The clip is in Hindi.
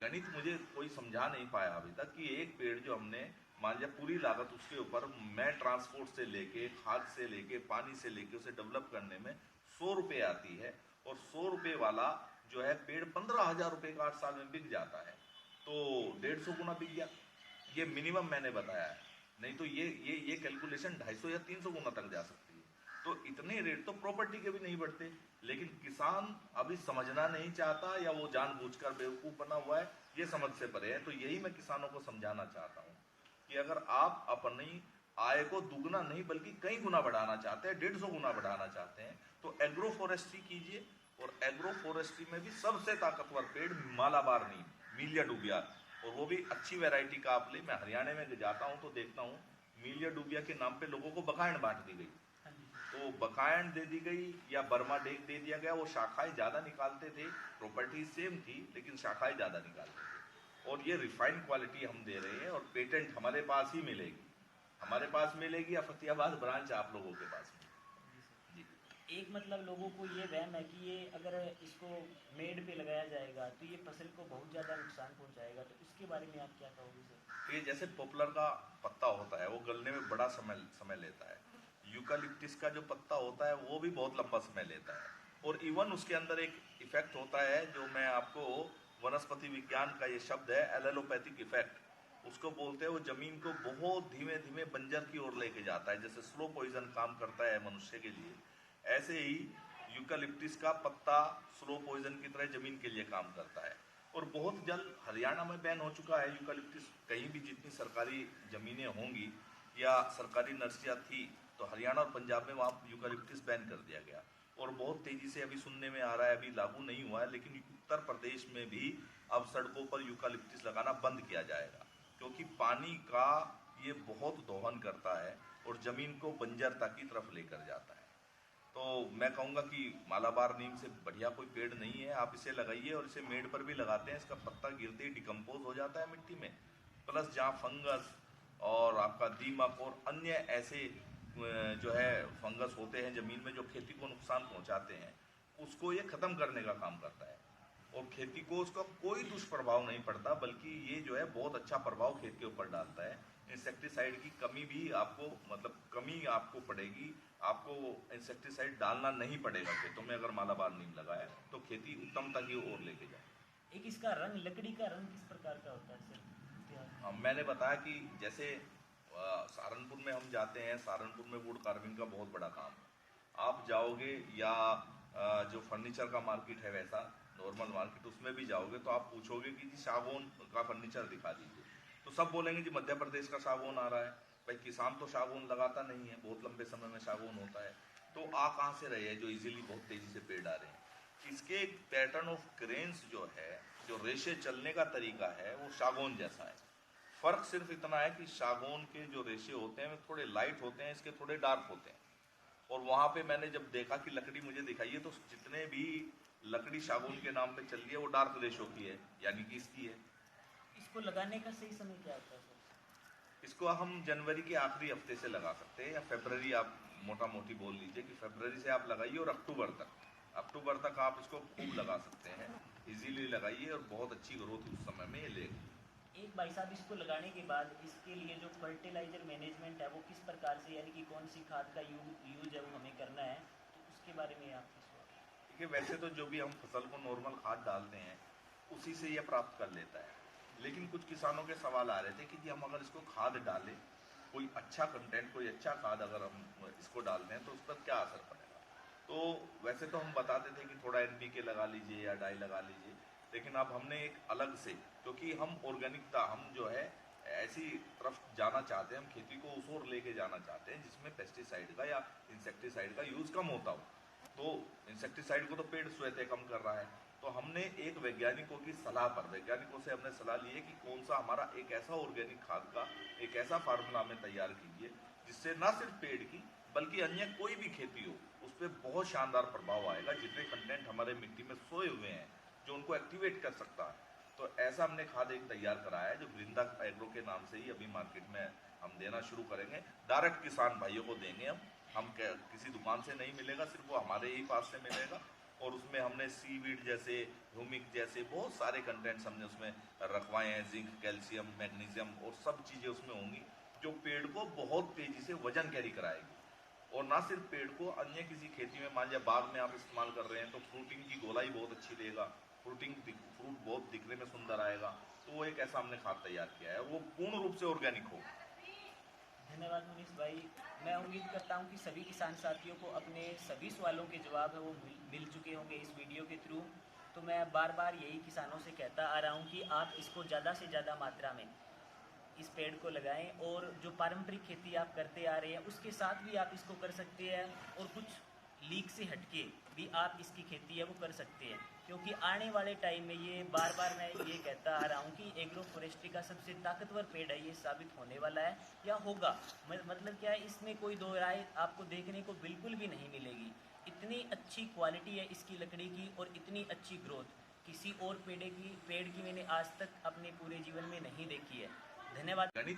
गणित मुझे कोई समझा नहीं पाया अभी तक कि एक पेड़ जो हमने मान लिया पूरी लागत उसके ऊपर, मैं ट्रांसपोर्ट से लेके, खाद से लेके, पानी से लेके उसे डेवलप करने में 100 रुपये आती है, और 100 रुपये वाला जो है पेड़ 15,000 रुपये का 8 साल में बिक जाता है, तो 150 गुना बिक गया। ये मिनिमम मैंने बताया है, नहीं तो ये कैलकुलेशन 250 या 300 गुना तक जा सकती है। तो इतने रेट तो प्रॉपर्टी के भी नहीं बढ़ते, लेकिन किसान अभी समझना नहीं चाहता, या वो जानबूझकर बेवकूफ बना हुआ है, ये समझ से परे है। तो यही मैं किसानों को समझाना चाहता हूँ कि अगर आप अपनी आय को दुगना नहीं बल्कि कई गुना बढ़ाना चाहते हैं, 150 गुना बढ़ाना चाहते हैं, तो एग्रो फॉरेस्ट्री कीजिए। और एग्रो फॉरेस्ट्री में भी सबसे ताकतवर पेड़ मालाबार नीम, मीलिया डूबिया, और वो भी अच्छी वैरायटी का आप ले। मैं हरियाणा में जाता हूँ तो देखता हूँ मीलिया डूबिया के नाम पे लोगों को बकायन बांट दी गई, तो बकायन दे दी गई या बर्मा डेक दे दिया गया। वो शाखाएं ज्यादा निकालते थे, प्रॉपर्टी सेम थी लेकिन शाखाएं ज्यादा निकालते थे, और ये रिफाइंड क्वालिटी हम दे रहे हैं, और पेटेंट हमारे पास ही मिलेगी, हमारे पास मिलेगी या फतेहाबाद ब्रांच आप लोगों के पास मिलेगी। एक मतलब लोगों को ये वहम है कि ये अगर इसको मेड पे लगाया जाएगा तो ये फसल को बहुत ज़्यादा नुकसान पहुंचाएगा, तो इसके बारे में आप क्या कहोगे सर? ये जैसे पॉपुलर का पत्ता होता है वो गलने में बड़ा समय लेता है, यूकालिप्टिस का जो पत्ता होता है वो भी बहुत लंबा समय लेता है, और इवन उसके अंदर एक इफेक्ट होता है जो मैं आपको, वनस्पति विज्ञान का ये शब्द है एलेलोपैथिक इफेक्ट, उसको बोलते हैं। वो जमीन को बहुत धीमे धीमे बंजर की ओर लेके जाता है, जैसे स्लो पॉइजन काम करता है मनुष्य के लिए, ऐसे ही यूकालिप्टिस का पत्ता स्लो पॉइजन की तरह जमीन के लिए काम करता है। और बहुत जल्द हरियाणा में बैन हो चुका है यूकालिप्टिस, कहीं भी जितनी सरकारी जमीनें होंगी या सरकारी नर्सरियाँ थी, तो हरियाणा और पंजाब में वहाँ यूकालिप्टिस बैन कर दिया गया। और बहुत तेजी से अभी सुनने में आ रहा है, अभी लागू नहीं हुआ है, लेकिन उत्तर प्रदेश में भी अब सड़कों पर यूकालिप्टिस लगाना बंद किया जाएगा, क्योंकि पानी का ये बहुत दोहन करता है और जमीन को बंजरता की तरफ लेकर जाता है। तो मैं कहूँगा कि मालाबार नीम से बढ़िया कोई पेड़ नहीं है, आप इसे लगाइए। और इसे मेड पर भी लगाते हैं, इसका पत्ता गिरते ही डिकम्पोज हो जाता है मिट्टी में, प्लस जहाँ फंगस और आपका दीमक और अन्य ऐसे जो है फंगस होते हैं जमीन में जो खेती को नुकसान पहुंचाते हैं, उसको ये खत्म करने का काम करता है, और खेती को उसका कोई दुष्प्रभाव नहीं पड़ता, बल्कि ये जो है बहुत अच्छा प्रभाव खेत के ऊपर डालता है। इंसेक्टिसाइड की कमी भी आपको, मतलब कमी आपको पड़ेगी, आपको इंसेक्टिसाइड डालना नहीं पड़ेगा खेतों में अगर मालाबार नीम लगाया, तो खेती उत्तमता की ओर लेके जाए। एक इसका रंग, लकड़ी का रंग किस प्रकार का होता है सर? मैंने बताया कि जैसे सहारनपुर में हम जाते हैं, सहारनपुर में वुड कार्विंग का बहुत बड़ा काम है। आप जाओगे या जो फर्नीचर का मार्केट है वैसा नॉर्मल मार्केट, उसमें भी जाओगे तो आप पूछोगे कि जी सागौन का फर्नीचर दिखा दीजिए, तो सब बोलेंगे जी मध्य प्रदेश का सागौन आ रहा है। भाई किसान तो सागौन लगाता नहीं है, बहुत लंबे समय में सागौन होता है, तो आ कहाँ से रहे हैं जो इजीली बहुत तेजी से पेड़ आ रहे हैं। इसके पैटर्न ऑफ क्रेन्स जो है, जो रेशे चलने का तरीका है, वो सागौन जैसा है। फर्क सिर्फ इतना है कि सागौन के जो रेशे होते हैं वे थोड़े लाइट होते हैं, इसके थोड़े डार्क होते हैं। और वहां पे मैंने जब देखा कि लकड़ी मुझे दिखाई है, तो जितने भी लकड़ी सागौन के नाम पे चल रही है वो डार्क रेशो की है, यानी कि इसकी है। इसको लगाने का सही समय क्या होता है सर? इसको हम जनवरी के आखिरी हफ्ते से लगा सकते हैं, या फरवरी, आप मोटा मोटी बोल लीजिए कि फरवरी से आप लगाइए और अक्टूबर तक आप इसको खूब लगा सकते हैं, इजीली लगाइए और बहुत अच्छी ग्रोथ उस समय में ये लेगा। एक भाई साहब, इसको लगाने के बाद इसके लिए जो फर्टिलाइजर मैनेजमेंट है वो किस प्रकार से, यानी कि कौन सी खाद का यूज है वो हमें करना है, तो उसके बारे में आप कुछ? देखिए वैसे तो जो भी हम फसल को नॉर्मल खाद डालते हैं उसी से ये प्राप्त कर लेता है, लेकिन कुछ किसानों के सवाल आ रहे थे कि जी हम अगर इसको खाद डालें, कोई अच्छा कंटेंट, कोई अच्छा खाद अगर हम इसको डालते हैं तो उस पर क्या असर पड़ेगा। तो वैसे तो हम बताते थे कि थोड़ा NPK लगा लीजिए या डाई लगा लीजिए, लेकिन अब हमने एक अलग से, क्योंकि हम ऑर्गेनिकता, हम जो है ऐसी तरफ जाना चाहते हैं, हम खेती को उस ओर लेके जाना चाहते हैं जिसमें पेस्टिसाइड का या इंसेक्टिसाइड का यूज कम होता हो। तो इंसेक्टिसाइड को तो पेड़ स्वतः कम कर रहा है, तो हमने एक वैज्ञानिकों की सलाह पर, वैज्ञानिकों से हमने सलाह ली है कि कौन सा हमारा एक ऐसा ऑर्गेनिक खाद का एक ऐसा फार्मूला हमें तैयार कीजिए जिससे ना सिर्फ पेड़ की बल्कि अन्य कोई भी खेती हो उस पर बहुत शानदार प्रभाव आएगा, जितने कंटेंट हमारे मिट्टी में सोए हुए हैं जो उनको एक्टिवेट कर सकता है। तो ऐसा हमने खाद एक तैयार कराया है जो वृंदा एग्रो के नाम से ही अभी मार्केट में हम देना शुरू करेंगे, डायरेक्ट किसान भाइयों को देंगे हम किसी दुकान से नहीं मिलेगा, सिर्फ वो हमारे ही पास से मिलेगा। और उसमें हमने सीवीड जैसे, ह्यूमिक जैसे बहुत सारे कंटेंट्स हमने उसमें रखवाए हैं, जिंक, कैल्शियम, मैग्नीशियम और सब चीज़ें उसमें होंगी जो पेड़ को बहुत तेज़ी से वजन कैरी कराएगी। और ना सिर्फ पेड़ को, अन्य किसी खेती में मान लिया बाग में आप इस्तेमाल कर रहे हैं तो फ्रूटिंग की गोलाई बहुत अच्छी देगा, फ्रूट बहुत दिखने में सुंदर आएगा। तो वो एक ऐसा हमने खाद तैयार किया है और वो पूर्ण रूप से ऑर्गेनिक होगा। धन्यवाद मुनीष भाई। मैं उम्मीद करता हूँ कि सभी किसान साथियों को अपने सभी सवालों के जवाब है वो मिल चुके होंगे इस वीडियो के थ्रू। तो मैं बार बार यही किसानों से कहता आ रहा हूँ कि आप इसको ज़्यादा से ज़्यादा मात्रा में इस पेड़ को लगाएं, और जो पारंपरिक खेती आप करते आ रहे हैं उसके साथ भी आप इसको कर सकते हैं, और कुछ लीक से हटके भी आप इसकी खेती है वो कर सकते हैं। क्योंकि आने वाले टाइम में ये बार बार मैं ये कहता आ रहा हूँ कि एग्रो फॉरेस्ट्री का सबसे ताकतवर पेड़ है ये साबित होने वाला है या होगा। मतलब क्या है, इसमें कोई दो राय आपको देखने को बिल्कुल भी नहीं मिलेगी। इतनी अच्छी क्वालिटी है इसकी लकड़ी की और इतनी अच्छी ग्रोथ किसी और पेड़ की मैंने आज तक अपने पूरे जीवन में नहीं देखी है। धन्यवाद। गणित